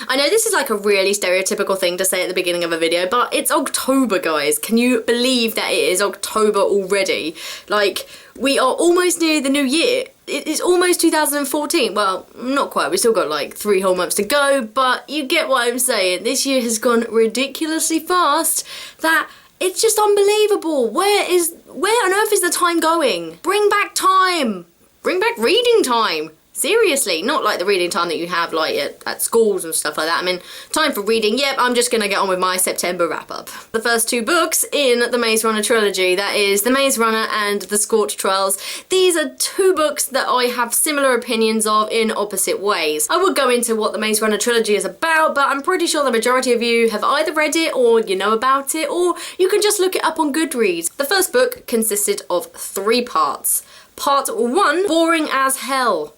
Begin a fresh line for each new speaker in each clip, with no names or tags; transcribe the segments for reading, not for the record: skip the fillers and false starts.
I know this is like a really stereotypical thing to say at the beginning of a video, but it's October, guys. Can you believe that it is October already? Like, we are almost near the new year. It is almost 2014. Well, not quite. We've still got like 3 whole months to go, but you get what I'm saying. This year has gone ridiculously fast that it's just unbelievable. Where on earth is the time going? Bring back time. Bring back reading time. Seriously, not like the reading time that you have like at schools and stuff like that. I mean, time for reading. Yep, I'm just gonna get on with my September wrap-up. The first 2 books in the Maze Runner trilogy, that is The Maze Runner and The Scorched Trials. These are 2 books that I have similar opinions of in opposite ways. I will go into what the Maze Runner trilogy is about, but I'm pretty sure the majority of you have either read it or you know about it, or you can just look it up on Goodreads. The first book consisted of 3 parts. Part 1, boring as hell.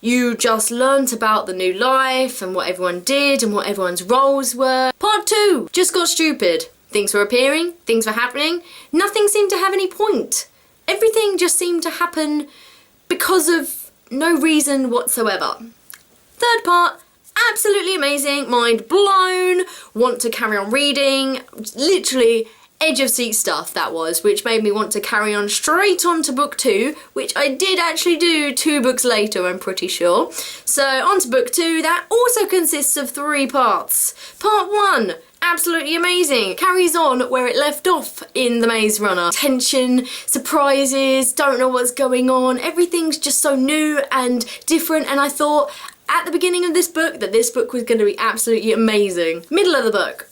You just learnt about the new life and what everyone did and what everyone's roles were. Part 2 just got stupid. Things were appearing, things were happening, nothing seemed to have any point. Everything just seemed to happen because of no reason whatsoever. Third part, absolutely amazing, mind blown, want to carry on reading, literally edge of seat stuff that was, which made me want to carry on straight on to book 2, which I did actually do 2 books later, I'm pretty sure. So on to book 2, that also consists of 3 parts. Part 1, absolutely amazing, carries on where it left off in The Maze Runner. Tension, surprises, don't know what's going on, everything's just so new and different, and I thought at the beginning of this book that this book was going to be absolutely amazing. Middle of the book,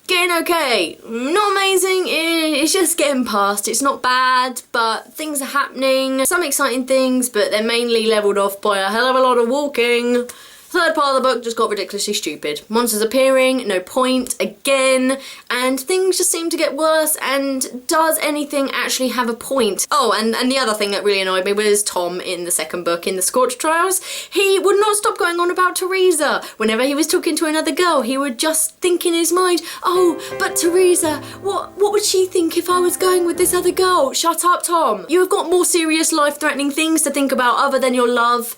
getting okay, not amazing, it's just getting past, it's not bad, but things are happening, some exciting things, but they're mainly levelled off by a hell of a lot of walking. Third part of the book just got ridiculously stupid. Monsters appearing, no point, again, and things just seem to get worse, and does anything actually have a point? Oh, and the other thing that really annoyed me was Tom in the second book, in The Scorched Trials. He would not stop going on about Teresa. Whenever he was talking to another girl, he would just think in his mind, oh, but Teresa, what would she think if I was going with this other girl? Shut up, Tom. You have got more serious life-threatening things to think about other than your love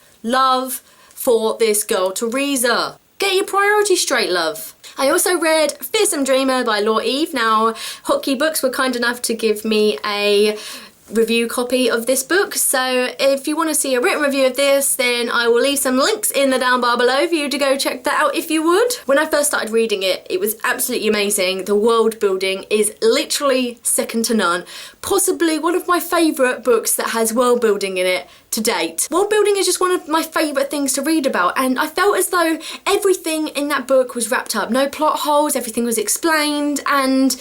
for this girl, Teresa. Get your priorities straight, love. I also read Fearsome Dreamer by Law Eve. Now, Hotkey Books were kind enough to give me a review copy of this book, so if you want to see a written review of this, then I will leave some links in the down bar below for you to go check that out if you would. When I first started reading it, it was absolutely amazing. The world building is literally second to none. Possibly one of my favourite books that has world building in it to date. World building is just one of my favourite things to read about, and I felt as though everything in that book was wrapped up. No plot holes, everything was explained, and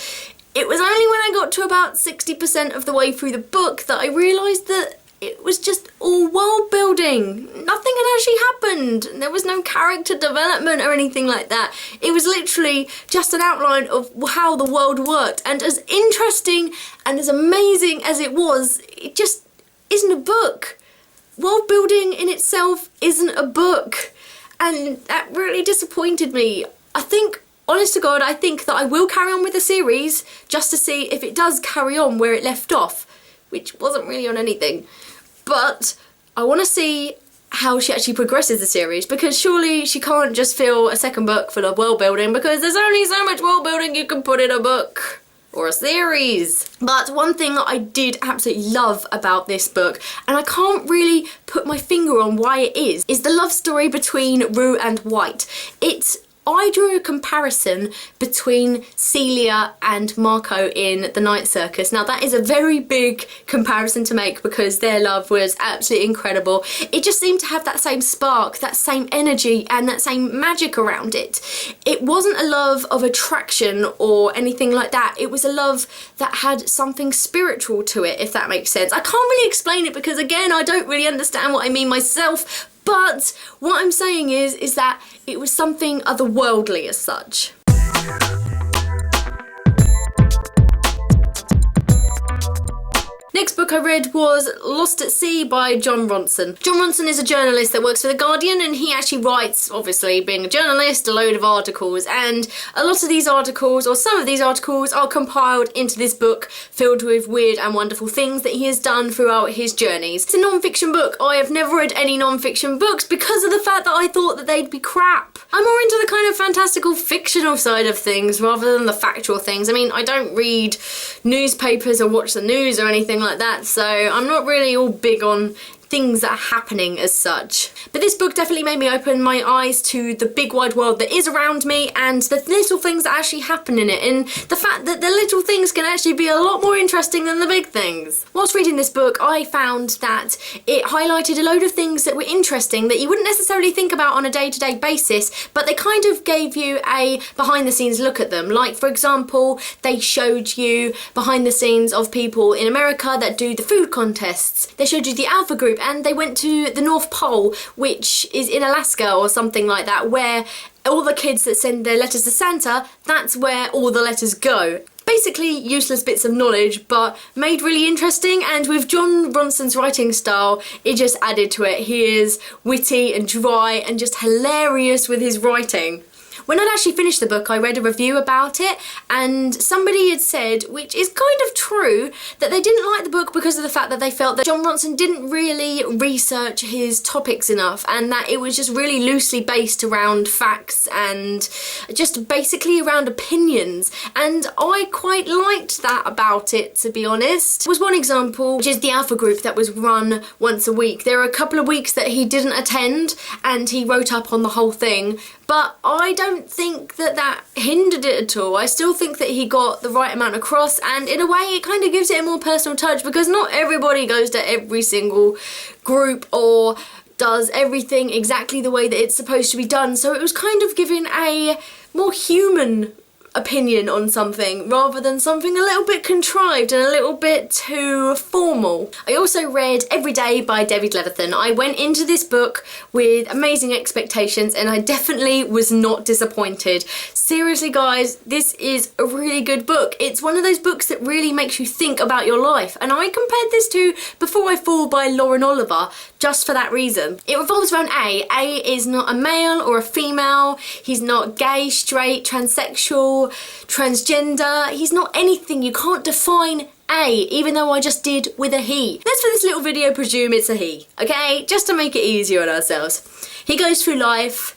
it was only when I got to about 60% of the way through the book that I realised that it was just all world building. Nothing had actually happened. There was no character development or anything like that. It was literally just an outline of how the world worked, and as interesting and as amazing as it was, it just isn't a book. World building in itself isn't a book, and that really disappointed me. Honest to God, I think that I will carry on with the series just to see if it does carry on where it left off, which wasn't really on anything. But I want to see how she actually progresses the series, because surely she can't just fill a second book full of world building, because there's only so much world building you can put in a book or a series. But one thing that I did absolutely love about this book, and I can't really put my finger on why it is the love story between Rue and White. I drew a comparison between Celia and Marco in The Night Circus. Now that is a very big comparison to make because their love was absolutely incredible. It just seemed to have that same spark, that same energy and that same magic around it. It wasn't a love of attraction or anything like that. It was a love that had something spiritual to it, if that makes sense. I can't really explain it because again, I don't really understand what I mean myself. But what I'm saying is that it was something otherworldly as such. Next book I read was Lost at Sea by Jon Ronson. Jon Ronson is a journalist that works for The Guardian, and he actually writes, obviously being a journalist, a load of articles, and a lot of these articles, or some of these articles, are compiled into this book filled with weird and wonderful things that he has done throughout his journeys. It's a non-fiction book. I have never read any non-fiction books because of the fact that I thought that they'd be crap. I'm more into the kind of fantastical fictional side of things rather than the factual things. I mean, I don't read newspapers or watch the news or anything like that, so I'm not really all big on things that are happening as such. But this book definitely made me open my eyes to the big wide world that is around me and the little things that actually happen in it, and the fact that the little things can actually be a lot more interesting than the big things. Whilst reading this book, I found that it highlighted a load of things that were interesting that you wouldn't necessarily think about on a day-to-day basis, but they kind of gave you a behind-the-scenes look at them. Like, for example, they showed you behind the scenes of people in America that do the food contests. They showed you the Alpha Group, and they went to the North Pole, which is in Alaska or something like that, where all the kids that send their letters to Santa, that's where all the letters go. Basically useless bits of knowledge, but made really interesting, and with Jon Ronson's writing style, it just added to it. He is witty and dry and just hilarious with his writing. When I'd actually finished the book, I read a review about it, and somebody had said, which is kind of true, that they didn't like the book because of the fact that they felt that Jon Ronson didn't really research his topics enough, and that it was just really loosely based around facts and just basically around opinions. And I quite liked that about it, to be honest. There was one example, which is the Alpha Group that was run once a week. There were a couple of weeks that he didn't attend, and he wrote up on the whole thing. But I don't think that that hindered it at all. I still think that he got the right amount across, and in a way it kind of gives it a more personal touch, because not everybody goes to every single group or does everything exactly the way that it's supposed to be done. So it was kind of giving a more human opinion on something rather than something a little bit contrived and a little bit too formal. I also read Every Day by David Levithan. I went into this book with amazing expectations, and I definitely was not disappointed. Seriously guys, this is a really good book. It's one of those books that really makes you think about your life, and I compared this to Before I Fall by Lauren Oliver just for that reason. It revolves around A. A is not a male or a female. He's not gay, straight, transsexual, transgender. He's not anything. You can't define A, even though I just did with a he. Let's for this little video presume it's a he, okay? Just to make it easier on ourselves. He goes through life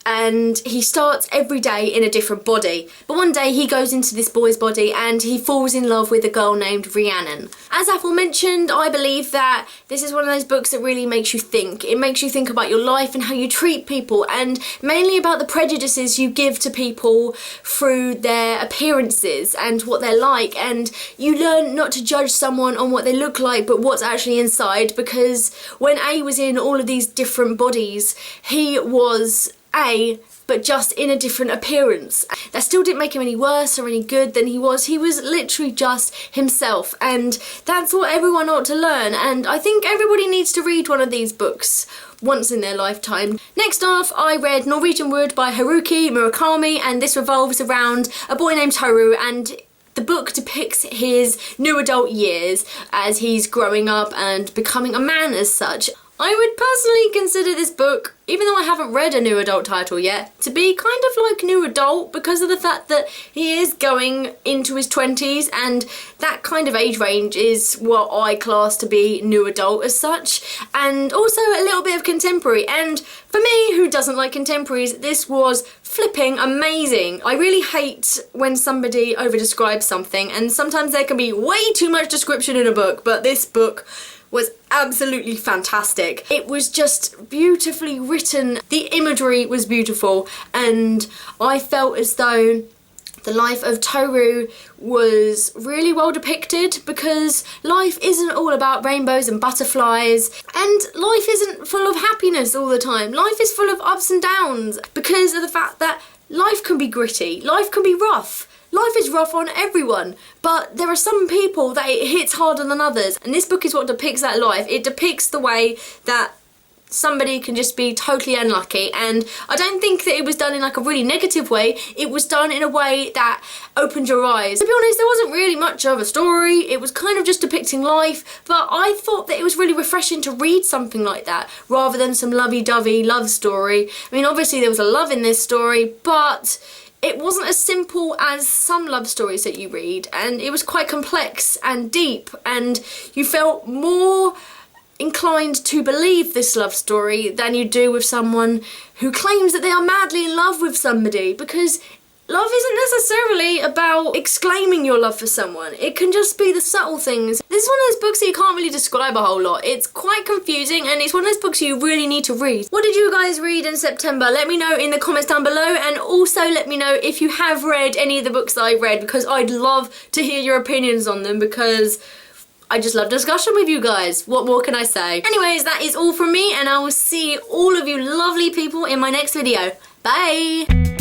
and he starts every day in a different body. But one day he goes into this boy's body and he falls in love with a girl named Rhiannon. As aforementioned, I believe that this is one of those books that really makes you think. It makes you think about your life and how you treat people, and mainly about the prejudices you give to people through their appearances and what they're like, and you learn not to judge someone on what they look like but what's actually inside, because when A was in all of these different bodies, he was A, but just in a different appearance. That still didn't make him any worse or any good than he was. He was literally just himself, and that's what everyone ought to learn, and I think everybody needs to read one of these books once in their lifetime. Next off, I read Norwegian Wood by Haruki Murakami, and this revolves around a boy named Toru, and the book depicts his new adult years as he's growing up and becoming a man as such. I would personally consider this book, even though I haven't read a new adult title yet, to be kind of like new adult, because of the fact that he is going into his 20s, and that kind of age range is what I class to be new adult as such, and also a little bit of contemporary. And for me, who doesn't like contemporaries, this was flipping amazing. I really hate when somebody over-describes something, and sometimes there can be way too much description in a book, but this book was absolutely fantastic. It was just beautifully written. The imagery was beautiful, and I felt as though the life of Toru was really well depicted, because life isn't all about rainbows and butterflies, and life isn't full of happiness all the time. Life is full of ups and downs because of the fact that life can be gritty, life can be rough. Life is rough on everyone, but there are some people that it hits harder than others, and this book is what depicts that life. It depicts the way that somebody can just be totally unlucky, and I don't think that it was done in like a really negative way. It was done in a way that opened your eyes. To be honest, there wasn't really much of a story. It was kind of just depicting life, but I thought that it was really refreshing to read something like that rather than some lovey-dovey love story. I mean, obviously there was a love in this story, but it wasn't as simple as some love stories that you read, and it was quite complex and deep, and you felt more inclined to believe this love story than you do with someone who claims that they are madly in love with somebody, because love isn't necessarily about exclaiming your love for someone. It can just be the subtle things. This is one of those books that you can't really describe a whole lot. It's quite confusing, and it's one of those books you really need to read. What did you guys read in September? Let me know in the comments down below, and also let me know if you have read any of the books that I've read, because I'd love to hear your opinions on them, because I just love discussion with you guys. What more can I say? Anyways, that is all from me, and I will see all of you lovely people in my next video. Bye!